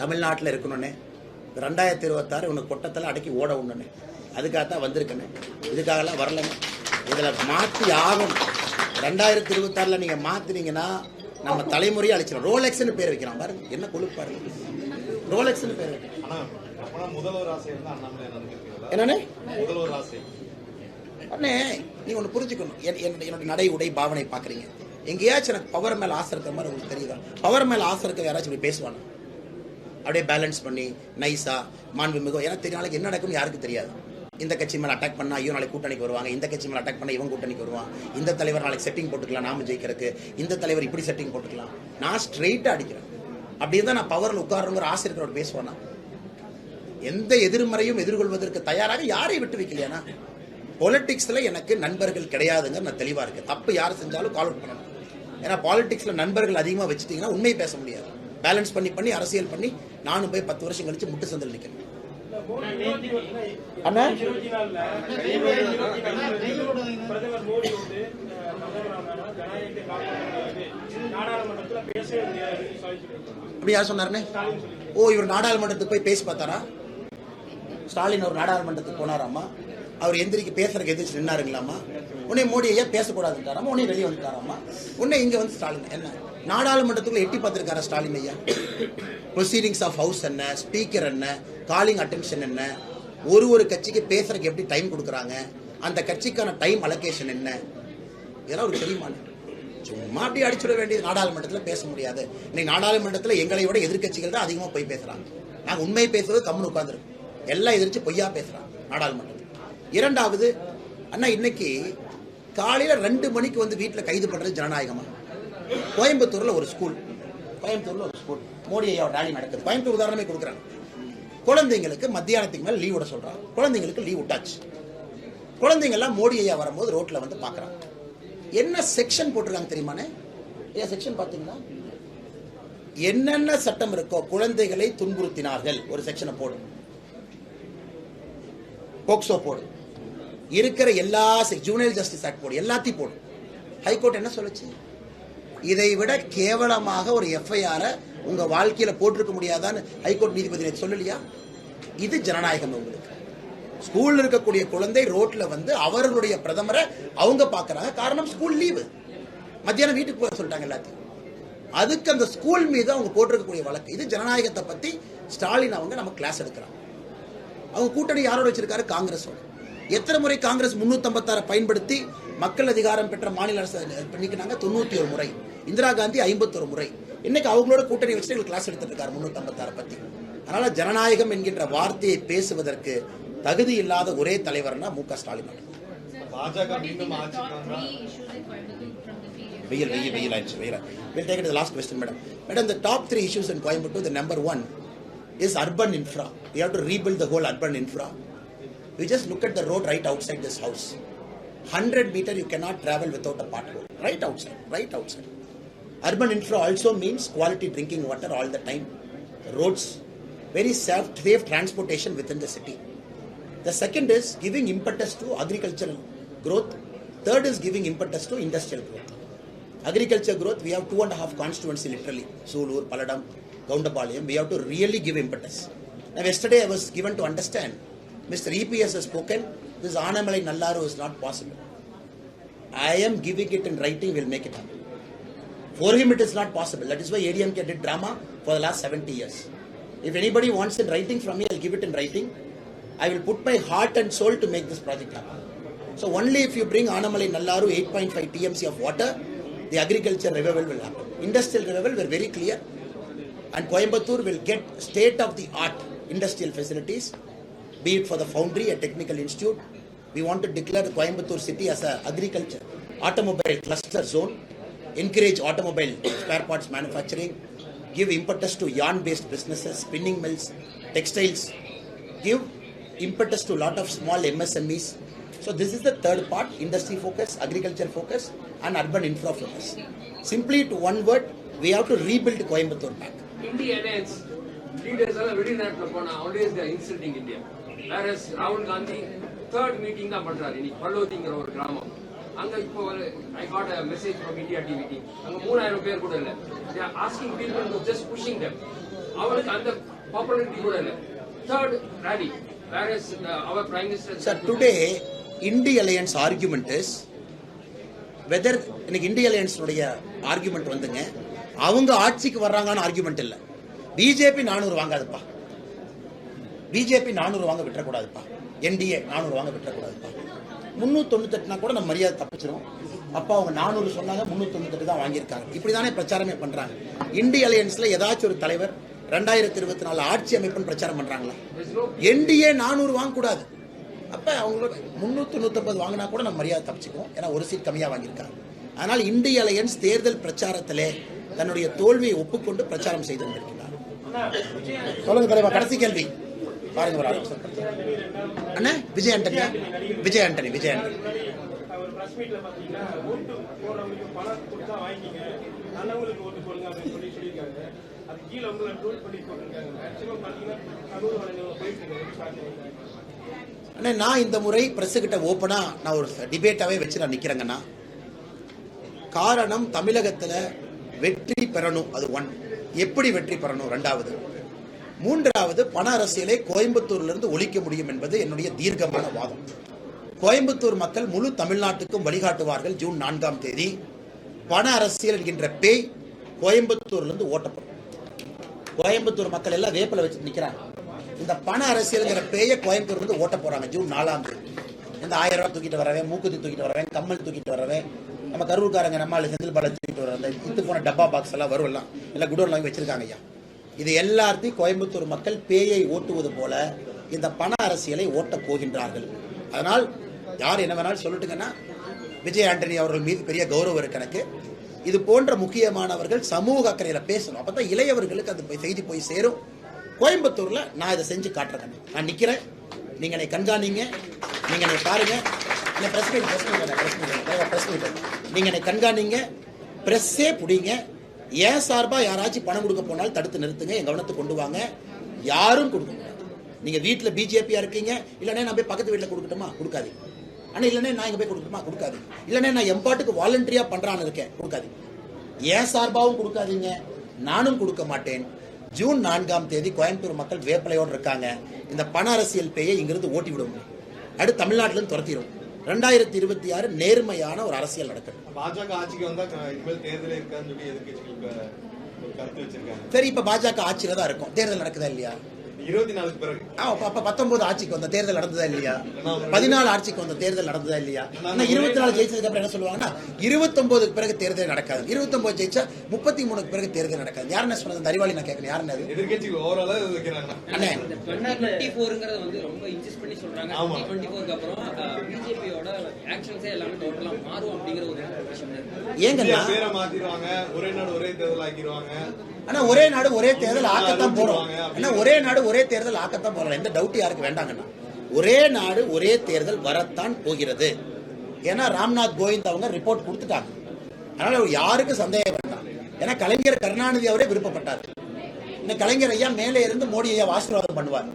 தமிழ்நாட்டில் இருக்கணும்னே 2026 உனக்கு கொட்டத்தில் அடக்கி ஓட ஒண்ணுன்னு அதுக்காகத்தான் வந்திருக்கேன்னு. இதுக்காகலாம் வரலன்னு. இதில் மாற்றி ஆகும். 2026 நீங்கள் மாற்றினீங்கன்னா நம்ம தலைமுறையை அழிச்சிடும். ரோலெக்ஸ்னு பேர் வைக்கிறான் பாருங்க, என்ன கொழுப்பு பாருங்க. ரோலெக்ஸ்னு பேர் வைக்கிறான். என்னண்ணே அண்ணே, நீங்க ஒன்று புரிஞ்சுக்கணும். என்னோட நடை உடை பாவனை பார்க்குறீங்க. எங்கேயாச்சும் எனக்கு பவர் மேலே ஆசை இருக்கிற மாதிரி உங்களுக்கு தெரியுதா? பவர் மேலே ஆசை இருக்க யாராச்சும் இப்படி பேசுவாங்க? அப்படியே பேலன்ஸ் பண்ணி நைஸா மாண்பு மிகவும் எனக்கு தெரியும். நாளைக்கு என்ன நடக்கும்னு யாருக்கும் தெரியாது. இந்த கட்சி மேலே அட்டாக் பண்ணா ஐயோ நாளைக்கு கூட்டணிக்கு வருவாங்க, இந்த கட்சி மேலே அட்டாக் பண்ணா இவன் கூட்டணிக்கு வருவான், இந்த தலைவர் நாளைக்கு செட்டிங் போட்டுக்கலாம் நாம ஜெயிக்கிறதுக்கு, இந்த தலைவர் இப்படி செட்டிங் போட்டுக்கலாம். நான் ஸ்ட்ரெயிட்டாக அடிக்கிறேன். அப்படி இருந்தால் நான் பவரில் உட்காருங்கிற ஆசை இருக்கிறோட பேசுவேன்னா எந்த எதிர்மறையும் எதிர்கொள்வதற்கு தயாராக யாரை விட்டு வைக்கலையானா? பொலிட்டிக்ஸ்ல எனக்கு நண்பர்கள் கிடையாதுங்க. நான் தெளிவா இருக்கேன். தப்பு யார் செஞ்சாலும் கால் அவுட் பண்ணணும். ஏன்னா பாலிடிக்ஸ்ல நண்பர்கள் அதிகமாக வச்சுட்டீங்கன்னா உண்மை பேச முடியாது. பேலன்ஸ் பண்ணி அரசியல் பண்ணி நானும் போய் 10 வருஷம் கழிச்சு முட்டு சந்தில் நிற்கிறேன். அண்ணா அப்படி யார் சொன்னாருன்னு? ஓ, இவர் நாடாளுமன்றத்துக்கு போய் பேசி பார்த்தாரா? ஸ்டாலின் ஒரு நாடாளுமன்றத்துக்கு போனாராமா, அவர் எந்திரிக்கு பேசுறதுக்கு எதிர்த்து நின்னாருங்களாமா. உடனே மோடி ஐயா பேசக்கூடாதுன்றாராமா, உடனே வெளியே வந்துட்டாராமா. உடனே இங்க வந்து ஸ்டாலின் என்ன நாடாளுமன்றத்துக்குள்ள எட்டி பார்த்திருக்காரா ஸ்டாலின் ஐயா? ப்ரொசீடிங்ஸ் ஆஃப் ஹவுஸ் என்ன, ஸ்பீக்கர் என்ன, காலிங் அட்டென்ஷன் என்ன, ஒரு கட்சிக்கு பேசுறதுக்கு எப்படி டைம் கொடுக்குறாங்க, அந்த கட்சிக்கான டைம் அலோகேஷன் என்ன, இதெல்லாம் ஒரு தெரியுமா? சும்மா அப்படி அடிச்சுட வேண்டியது. நாடாளுமன்றத்தில் பேச முடியாது. இன்னைக்கு நாடாளுமன்றத்தில் எங்களை விட எதிர்கட்சிகள் தான் அதிகமாக போய் பேசுறாங்க. நாங்கள் உண்மை பேசுறது கம்முன்னு உட்காந்துருக்கோம். எல்லாம் எதிர்த்து பொய்யா பேசுறாங்க நாடாளுமன்றத்தில். இரண்டாவது, அண்ணா இன்னைக்கு காலையில 2 மணிக்கு வந்து வீட்டில் கைது பண்றது ஜனநாயகமா? கோயம்புத்தூர்ல ஒரு ஸ்கூல் மோடி ஐயா ரேலி நடக்குது. கோயம்புத்தூர் உதாரணமே கொடுக்குறாங்க. குழந்தைங்களுக்கு மத்தியானத்துக்கு மேல லீவ் விட சொல்றாங்க. குழந்தைங்களுக்கு லீவ் விட்டாச்சு. குழந்தைங்க எல்லாம் மோடி ஐயா வரும்போது ரோட்ல வந்து பாக்குறாங்க. என்ன செக்ஷன் போட்டிருக்காங்க தெரியுமானே? ஏன் செக்ஷன் பாத்தீங்களா? என்னென்ன சட்டம் இருக்கோ, குழந்தைகளை துன்புறுத்தினார்கள் ஒரு செக்ஷனை போடு, போக்சோ போடு, இருக்கிற எல்லா ஜூனியர் ஜஸ்டிஸ் ஆக்ட் போடு, எல்லாத்தையும் போடு. ஹைகோர்ட் என்ன சொல்லுச்சு? இதை விட கேவலமாக ஒரு எஃப்ஐஆர் உங்க வாழ்க்கையில போட்டிருக்க முடியாதான்னு ஹைகோர்ட் நீதிபதி சொல்லலையா? இது ஜனநாயகம். உங்களுக்கு ஸ்கூல்ல இருக்கக்கூடிய குழந்தை ரோட்ல வந்து அவர்களுடைய பிரதமரை அவங்க பாக்குறாங்க. காரணம் ஸ்கூல் லீவு, மத்தியானம் வீட்டுக்கு போக சொல்லிட்டாங்க எல்லாத்தையும். அதுக்கு அந்த ஸ்கூல் மீது அவங்க போட்டிருக்கக்கூடிய வழக்கு. இது ஜனநாயகத்தை பத்தி ஸ்டாலின் அவங்க நம்ம கிளாஸ் எடுக்கிறாங்க. அவங்க கூட்டணி யாரோட வச்சிருக்காரு? காங்கிரஸோட. எத்தனை முறை காங்கிரஸ் 356 பயன்படுத்தி மக்கள் அதிகாரம் பெற்ற மாநில அரசு பண்ணிக்கினாங்க? 91 முறை. இந்திரா காந்தி 51 முறை. இன்னைக்கு அவங்களோட கூட்டணி வச்சுட்டு கிளாஸ் எடுத்துட்டு இருக்காரு 356 பத்தி. அதனால ஜனநாயகம் என்கின்ற வார்த்தையை பேசுவதற்கு தகுதி இல்லாத ஒரே தலைவர்னா மு க Stalin. We'll take it to the last question, madam. Madam, the top 3 issues in Coimbatore, the number 1 is urban infra. We have to rebuild the whole urban infra. We just look at the road right outside this house. 100 meter you cannot travel without a pothole. Right outside. Urban infra also means quality drinking water all the time. Roads, very safe transportation within the city. The second is giving impetus to agricultural growth. Third is giving impetus to industrial growth. Agriculture growth, we have 2.5 constituency literally. Sulur, Paladam, Goundapalayam. We have to really give impetus. Now yesterday I was given to understand, Mr. EPS has spoken, this Anamalai Nallaru is not possible. I am giving it in writing, we'll make it happen. For him it is not possible. That is why ADMK did drama for the last 70 years. If anybody wants in writing from me, I'll give it in writing. I will put my heart and soul to make this project happen. So only if you bring Anamalai Nallaru 8.5 TMC of water, the agriculture revival will happen. Industrial revival, we're very clear. And Coimbatore will get state-of-the-art industrial facilities, be it for the foundry, a technical institute. We want to declare the Coimbatore city as an agriculture, automobile cluster zone, encourage automobile spare parts manufacturing, give impetus to yarn-based businesses, spinning mills, textiles, give impetus to a lot of small MSMEs. So this is the third part, industry focus, agriculture focus and urban infra focus. Simply to one word, we have to rebuild Coimbatore back. India alliance leaders are very not always they are insulting India. Whereas Rahul Gandhi third meeting da பண்றாரு. இன்னைக்கு பல்லோதிங்கற ஒரு கிராமம். அங்க இப்போ I got a message from India TV meeting. அங்க 3000 பேர் கூட இல்ல. They are asking people to just pushing them. அவங்களுக்கு அந்த பாப்புலாரிட்டி கூட இல்லை. Third rally whereas our prime minister sir today India Alliance argument is whether இன்னைக்கு இந்திய அலையன்ஸ் உடைய ஆர்குமெண்ட் வந்துங்க அவங்க ஆட்சிக்கு வர்றாங்கன்னு ஆர்குமெண்ட் இல்ல. பிஜேபி 400 வாங்காதுப்பா, பிஜேபி 400 வாங்க விட்டுறக்கூடாதுப்பா, என்டிஏ 400 வாங்க விட்டுறக்கூடாதுப்பா. 398 கூட நம்ம மரியாதை தப்பிச்சிரும். அப்பா அவங்க 400 சொன்னாங்க, 398 தான் வாங்கியிருக்காங்க. இப்படிதானே பிரச்சாரமே பண்றாங்க. இந்திய அலையன்ஸ்ல ஏதாச்சும் ஒரு தலைவர் 2024 ஆட்சி அமைப்புன்னு பிரச்சாரம் பண்றாங்களா? என்டிஏ 400 வாங்கக்கூடாது. அப்ப அவங்களோட 399 வாங்கினா கூட நம்ம மரியாதை தப்பிச்சுக்குவோம். ஏன்னா ஒரு சீட் கம்மியா வாங்கியிருக்காங்க. அதனால் இந்திய அலையன்ஸ் தேர்தல் பிரச்சாரத்திலே தன்னுடைய தோல்வியை ஒப்புக்கொண்டு பிரச்சாரம் செய்து கொண்டிருக்கிறார். சொல்லுங்க தலைவா, கடைசி கேள்வி பாருங்க. ஒரு அண்ணா விஜய் ஆண்டனி, விஜய் ஆண்டனி, விஜய் ஆண்டனி அண்ணே, நான் இந்த முறை பிரஸ் கிட்ட ஓப்பனா நான் ஒரு டிபேட்டாவே வச்சு நான் நிக்கிறேங்கன்னா, காரணம் தமிழகத்துல வெற்றி பெறணும், அது ஒன். எப்படி வெற்றி பெறணும், ரெண்டாவது. மூன்றாவது, பண அரசியலை கோயம்புத்தூர்ல இருந்து ஒழிக்க முடியும் என்பது என்னுடைய தீர்க்கமான வாதம். கோயம்புத்தூர் மக்கள் முழு தமிழ்நாட்டுக்கும் வழிகாட்டுவார்கள். ஜூன் 4ஆம் தேதி பண அரசியல் என்கின்ற பேய் கோயம்புத்தூர்ல இருந்து ஓட்டப்படும். கோயம்புத்தூர் மக்கள் எல்லாம் வேப்பில வச்சு நிக்கிறாங்க. இந்த பண அரசியல்ங்கிற பேயை கோயம்புத்தூர் இருந்து ஓட்ட போறாங்க ஜூன் 4ஆம் தேதி. இந்த 1000 ரூபாய் தூக்கிட்டு வரவேன், மூக்குத்தி தூக்கிட்டு வரவேன், கம்மல் தூக்கிட்டு வரவேன், நம்ம கரூர்காரங்க நம்ம செந்தில் பாலை தூக்கிட்டு வர அந்த இத்து போன டப்பா பாக்ஸ் எல்லாம் வரும், எல்லாம் குடோன்ல வாங்கி வச்சிருக்காங்க ஐயா. இது எல்லாத்தையும் கோயம்புத்தூர் மக்கள் பேயை ஓட்டுவது போல இந்த பண அரசியலை ஓட்டப் போகின்றார்கள். அதனால் யார் என்ன வேணாலும் சொல்லட்டுங்கன்னா, விஜய் ஆண்டனி அவர்கள் மீது பெரிய கௌரவம் இருக்கு எனக்கு. இது போன்ற முக்கியமானவர்கள் சமூக அக்கறையில பேசணும். அப்பதான் இளையவர்களுக்கு அந்த செய்தி போய் சேரும். கோயம்புத்தூர்ல நான் இதை செஞ்சு காட்டுறேன். நான் நிக்கிறேன், நீங்க என்னை கண்காணிங்க, நீங்க என்னை பாருங்க. நீங்க என்னை கண்காணிங்க, பிரஸ்ஸே புடிங்க. ஏன் சார்பா யாராச்சும் பணம் கொடுக்க போனாலும் தடுத்து நிறுத்துங்க, என் கவனத்துக்கு கொண்டு வாங்க. யாரும் கொடுக்க முடியாது. நீங்க வீட்டுல பிஜேபியா இருக்கீங்க, இல்லனே நான் போய் பக்கத்து வீட்டுல கொடுக்கட்டுமா, கொடுக்காது. ஆனா இல்லனே நான் இங்க போய் கொடுக்கட்டுமா, கொடுக்காது. இல்லனே நான் எம்பாட்டுக்கு வாலண்டரியா பண்றான்னு இருக்கேன், கொடுக்காது. ஏன் சார்பாவும் கொடுக்காதீங்க, நானும் கொடுக்க மாட்டேன். ஜூன் 4ஆம் தேதி கோயம்புத்தூர் மக்கள் வேப்பலையோடு இருக்காங்க. இந்த பண அரசியல் பேயை இங்கிருந்து ஓட்டி விடுவோம், அடுத்து தமிழ்நாட்டில இருந்து துரத்திடும். 2026 நேர்மையான ஒரு அரசியல் நடக்கும். பாஜக ஆட்சிக்கு வந்தா இனிமேல் தேர்தல் இருக்கான்னு சொல்லி எதிர்க்கட்சிகள் கருத்து வச்சிருக்காங்க. சரி, இப்ப பாஜக ஆட்சியில தான் இருக்கும், தேர்தல் நடக்குதா இல்லையா? 24 பிறகு. அப்ப 19 ஆட்சிக்கு வந்த தேர்தல் நடந்ததா இல்லையா? 14 ஆட்சிக்கு வந்த தேர்தல் நடந்ததா இல்லையா? 24 ஜெயிச்சதுக்கு அப்புறம் என்ன சொல்லுவாங்கன்னா 29 பிறகு தேர்தல் நடக்காது, 29 ஜெயிச்சா 33 பிறகு தேர்தல் நடக்காது. யாருன்னு சொன்னது? அந்த அறிவாளி நான் கேட்கணும், யாருன்னு? எதிர்க்கட்சிகள் ஓவராலா வைக்கிறாங்க. அண்ணே 24ங்கிறது வந்து ரொம்ப இன்சிஸ்ட் பண்ணி சொல்றாங்க. 24க்கு அப்புறம் பிஜேபியோட ஆக்ஷன்ஸே எல்லாமே டோட்டலா மாறும் அப்படிங்கிற ஒரு விஷயம் இருக்கு. ஏங்க பேரை மாத்திடுவாங்க, ஒரே நாடு ஒரே தேர்தல் ஆக்கிடுவாங்க. ஆனா ஒரே நாடு ஒரே தேர்தல் ஆக்கத்தான் போறோம். ஆனா ஒரே நாடு ஒரே தேர்தல் ஆக்கத்தான் போறோம், எந்த டவுட் யாருக்கு வேண்டாங்கண்ணா. ஒரே நாடு ஒரே தேர்தல் வரத்தான் போகிறது. ஏன்னா ராம்நாத் கோவிந்த் அவங்க ரிப்போர்ட் கொடுத்துட்டாங்க. அதனால யாருக்கும் சந்தேகம் வேண்டாம். ஏன்னா கலைஞர் கருணாநிதி அவரே விருப்பப்பட்டார். இந்த கலைஞர் ஐயா மேலே இருந்து மோடி ஐயா ஆசீர்வாதம் பண்ணுவார்.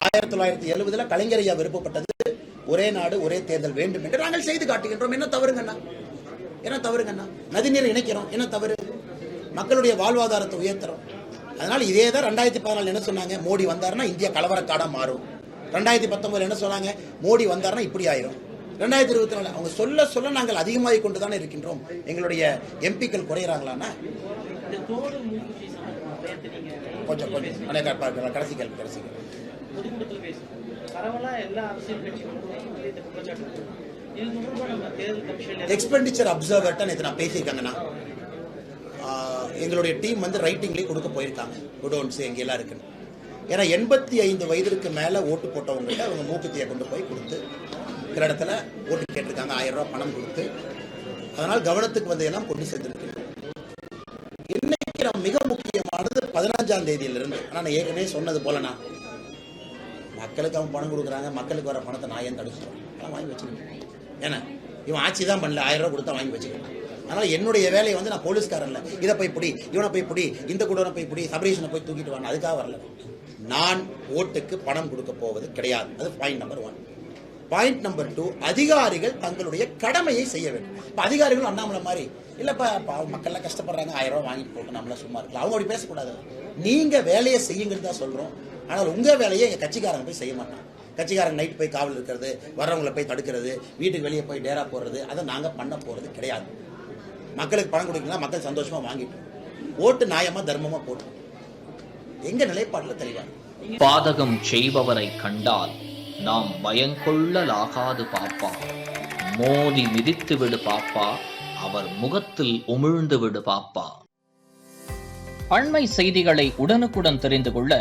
1970 கலைஞர் ஐயா விருப்பப்பட்டது ஒரே நாடு ஒரே தேர்தல் வேண்டும் என்று நாங்கள் செய்து காட்டுகின்றோம். என்ன தவறுங்கண்ணா? என்ன தவறுங்கண்ணா? நதிநீர் இணைக்கிறோம், என்ன தவறு? மக்களுடைய வாழ்வாதாரத்தை உயர்த்துறோம். அதனால இதே தான் 2014 என்ன சொன்னாங்க, மோடி வந்தாருன்னா இந்தியா கலவரக்காடா மாறும். 2019 என்ன சொன்னாங்க, மோடி வந்தாருன்னா இப்படி ஆயிரும். 2024 அவங்க சொல்ல சொல்ல நாங்கள் அதிகமாகி கொண்டுதானே இருக்கின்றோம். எங்களுடைய எம்பிக்கள் குறையறாங்களான்னா கொஞ்சம் கடைசி கேள்வி எக்ஸ்பெண்டிச்சர் அப்சர்வர்ட்ட நேற்று நான் பேசியிருக்காங்கண்ணா. எங்களுடைய டீம் வந்து ரைட்டிங்லேயே கொடுக்க போயிருக்காங்க, குடோன்ஸ் எங்கெல்லாம் இருக்குன்னு. ஏன்னா 85 வயதிற்கு மேலே ஓட்டு போட்டவங்கள்ட்ட அவங்க மூக்குத்தியை கொண்டு போய் கொடுத்து சில இடத்துல ஓட்டு கேட்டிருக்காங்க, 1000 ரூபாய் பணம் கொடுத்து. அதனால் கவனத்துக்கு வந்ததெல்லாம் கொண்டு சேர்ந்துருக்கு. இன்னைக்கு நம்ம மிக முக்கியமானது 15ஆம் தேதியிலிருந்து. ஆனால் நான் ஏற்கனவே சொன்னது போலனா, மக்களுக்கு அவங்க பணம் கொடுக்குறாங்க, மக்களுக்கு வர பணத்தை நான் ஏன் தடுக்கிறேன்? அதெல்லாம் வாங்கி வச்சுக்கணும். ஏன்னா இவன் ஆட்சி தான் பண்ணல, 1000 ரூபாய் கொடுத்தா வாங்கி வச்சுக்கணும். அதனால என்னுடைய வேலையை வந்து நான் போலீஸ்காரன் இல்லை, இதை போய் பிடி, இவனை போய் பிடி, இந்த குடோனை போய் பிடி, சபரீஷனை போய் தூக்கிட்டு வாங்க, அதுக்காக வரல. நான் ஓட்டுக்கு பணம் கொடுக்க போவது கிடையாது. அது பாயிண்ட் நம்பர் 1. பாயிண்ட் நம்பர் 2, அதிகாரிகள் தங்களுடைய கடமையை செய்ய வேண்டும். இப்ப அதிகாரிகள் அண்ணாமலை மாதிரி இல்லைப்பா பாவம் மக்கள்லாம் கஷ்டப்படுறாங்க 1000 ரூபா வாங்கிட்டு போட்டு நம்மளாம் சும்மா இருக்கலாம். அவங்க அப்படி பேசக்கூடாது. நீங்கள் வேலையை செய்யுங்கிறது தான் சொல்கிறோம். ஆனால் உங்கள் வேலையை எங்கள் கட்சிக்காரங்க போய் செய்ய மாட்டாங்க. கட்சிக்காரங்க நைட் போய் காவல் இருக்கிறது, வர்றவங்களை போய் தடுக்கிறது, வீட்டுக்கு வெளியே போய் டேரா போடுறது, அதை நாங்கள் பண்ண போகிறது கிடையாது. மக்களுக்கு பணம் கொடுக்கலாம், மக்கள் சந்தோஷமாக வாங்கிட்டு ஓட்டு நியாயமாக தர்மமாக போட்டு எங்கள் நிலைப்பாட்டில் தெளிவாங்க. பாதகம் செய்பவரை கண்டால் நாம் பயங்கொள்ளலாகாது பாப்பா, மோதி மிதித்து விடு பாப்பா, அவர் முகத்தில் உமிழ்ந்து விடு பாப்பா. அண்மை செய்திகளை உடனுக்குடன் தெரிந்து கொள்ள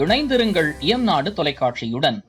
இணைந்திருங்கள் இயம்நாடு தொலைக்காட்சியுடன்.